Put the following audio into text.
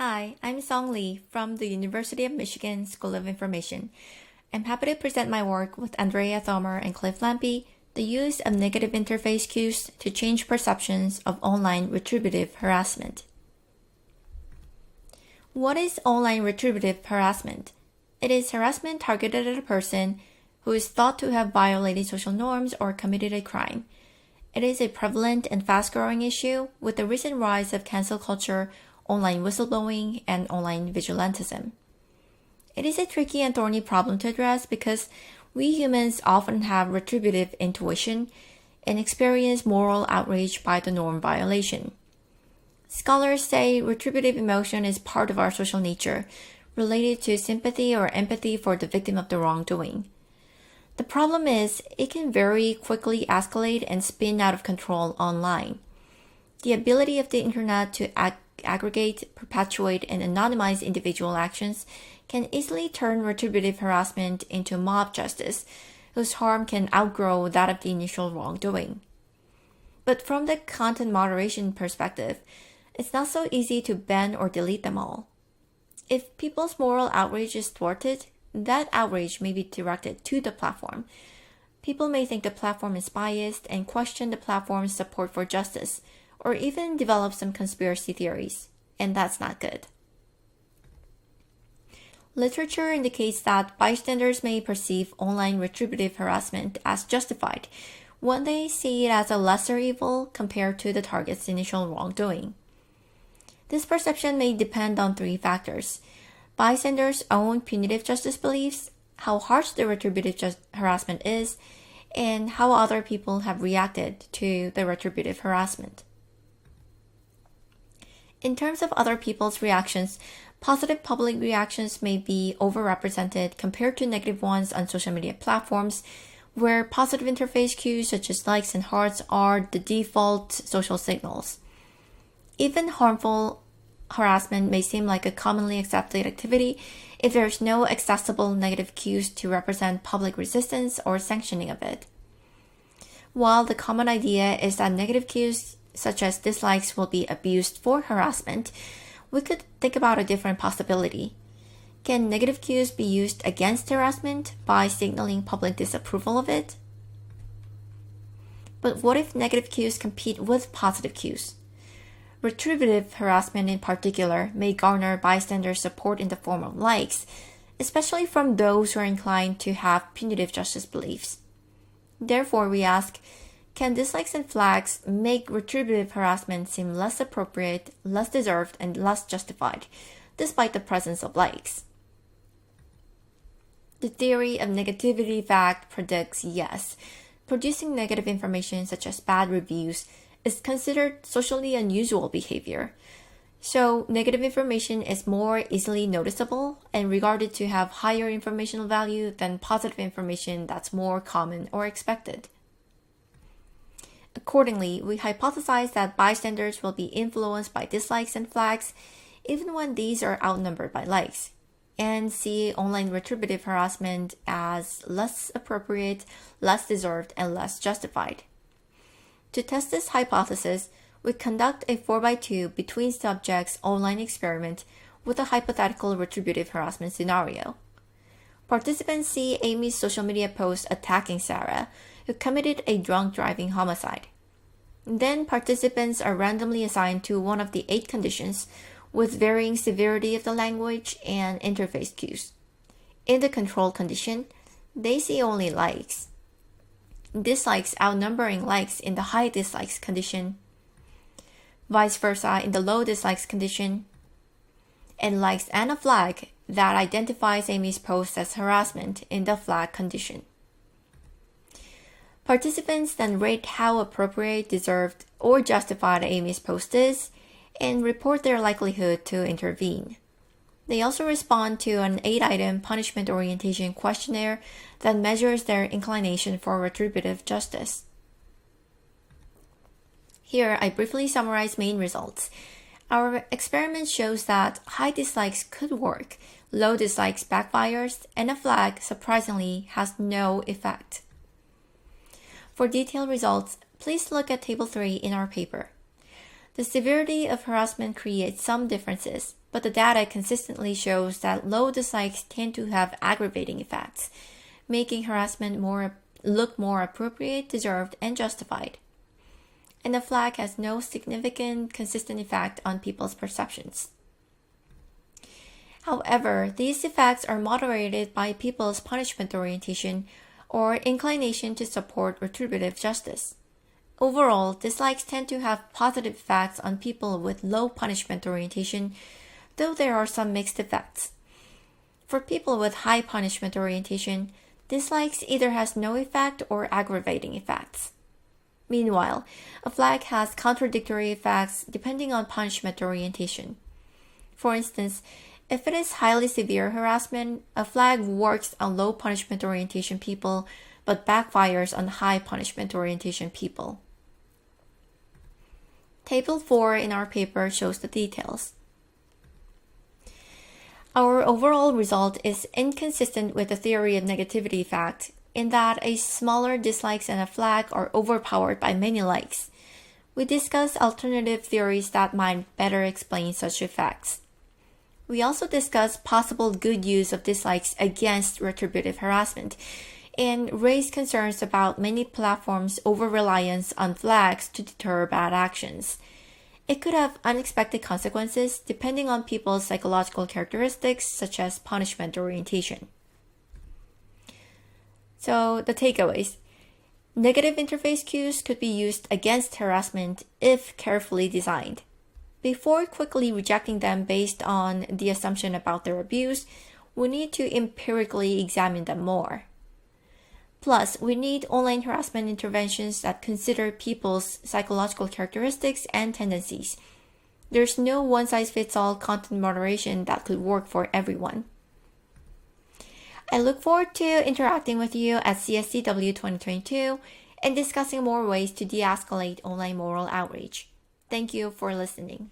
Hi, I'm Song Lee from the University of Michigan School of Information. I'm happy to present my work with Andrea, Thomer, and Lampe, the use of negative interface cues to change perceptions of online retributive harassment. What is online retributive harassment? It is harassment targeted at a person who is thought to have violated social norms or committed a crime. It is a prevalent and fast-growing issue with the recent rise of cancel culture, online whistleblowing, and online vigilantism. It is a tricky and thorny problem to address because we humans often have retributive intuition and experience moral outrage by the norm violation. Scholars say retributive emotion is part of our social nature, related to sympathy or empathy for the victim of the wrongdoing. The problem is, it can very quickly escalate and spin out of control online. The ability of the internet to aggregate, perpetuate, and anonymize individual actions can easily turn retributive harassment into mob justice, whose harm can outgrow that of the initial wrongdoing. But from the content moderation perspective, it's not so easy to ban or delete them all. If people's moral outrage is thwarted, that outrage may be directed to the platform. People may think the platform is biased and question the platform's support for justice, or even develop some conspiracy theories, and that's not good. Literature indicates that bystanders may perceive online retributive harassment as justified when they see it as a lesser evil compared to the target's initial wrongdoing. This perception may depend on three factors: bystanders' own punitive justice beliefs, how harsh the retributive harassment is, and how other people have reacted to the retributive harassment. In terms of other people's reactions, positive public reactions may be overrepresented compared to negative ones on social media platforms, where positive interface cues such as likes and hearts are the default social signals. Even harmful harassment may seem like a commonly accepted activity if there is no accessible negative cues to represent public resistance or sanctioning of it. While the common idea is that negative cues such as dislikes will be abused for harassment, we could think about a different possibility. Can negative cues be used against harassment by signaling public disapproval of it? But what if negative cues compete with positive cues? Retributive harassment in particular may garner bystander support in the form of likes, especially from those who are inclined to have punitive justice beliefs. Therefore, we ask, can dislikes and flags make retributive harassment seem less appropriate, less deserved, and less justified, despite the presence of likes? The theory of negativity fact predicts yes. Producing negative information such as bad reviews is considered socially unusual behavior. So negative information is more easily noticeable and regarded to have higher informational value than positive information that's more common or expected. Accordingly, we hypothesize that bystanders will be influenced by dislikes and flags even when these are outnumbered by likes, and see online retributive harassment as less appropriate, less deserved, and less justified. To test this hypothesis, we conduct a 4x2 between subjects online experiment with a hypothetical retributive harassment scenario. Participants see Amy's social media post attacking Sarah, who committed a drunk driving homicide. Then participants are randomly assigned to one of the 8 conditions with varying severity of the language and interface cues. In the control condition, they see only likes. Dislikes outnumbering likes in the high dislikes condition, vice versa in the low dislikes condition, and likes and a flag that identifies Amy's post as harassment in the flag condition. Participants then rate how appropriate, deserved, or justified Amy's post is and report their likelihood to intervene. They also respond to an 8-item punishment orientation questionnaire that measures their inclination for retributive justice. Here, I briefly summarize main results. Our experiment shows that high dislikes could work, low dislikes backfires, and a flag, surprisingly, has no effect. For detailed results, please look at Table 3 in our paper. The severity of harassment creates some differences, but the data consistently shows that low dislikes tend to have aggravating effects, making harassment look more appropriate, deserved, and justified. And the flag has no significant, consistent effect on people's perceptions. However, these effects are moderated by people's punishment orientation or inclination to support retributive justice. Overall, dislikes tend to have positive effects on people with low punishment orientation, though there are some mixed effects. For people with high punishment orientation, dislikes either has no effect or aggravating effects. Meanwhile, a flag has contradictory effects depending on punishment orientation. For instance, if it is highly severe harassment, a flag works on low punishment orientation people but backfires on high punishment orientation people. Table 4 in our paper shows the details. Our overall result is inconsistent with the theory of negativity effect in that a smaller dislikes and a flag are overpowered by many likes. We discuss alternative theories that might better explain such effects. We also discuss possible good use of dislikes against retributive harassment and raise concerns about many platforms' over-reliance on flags to deter bad actions. It could have unexpected consequences depending on people's psychological characteristics such as punishment orientation. So, the takeaways. Negative interface cues could be used against harassment if carefully designed. Before quickly rejecting them based on the assumption about their abuse, we need to empirically examine them more. Plus, we need online harassment interventions that consider people's psychological characteristics and tendencies. There's no one-size-fits-all content moderation that could work for everyone. I look forward to interacting with you at CSCW 2022 and discussing more ways to de-escalate online moral outrage. Thank you for listening.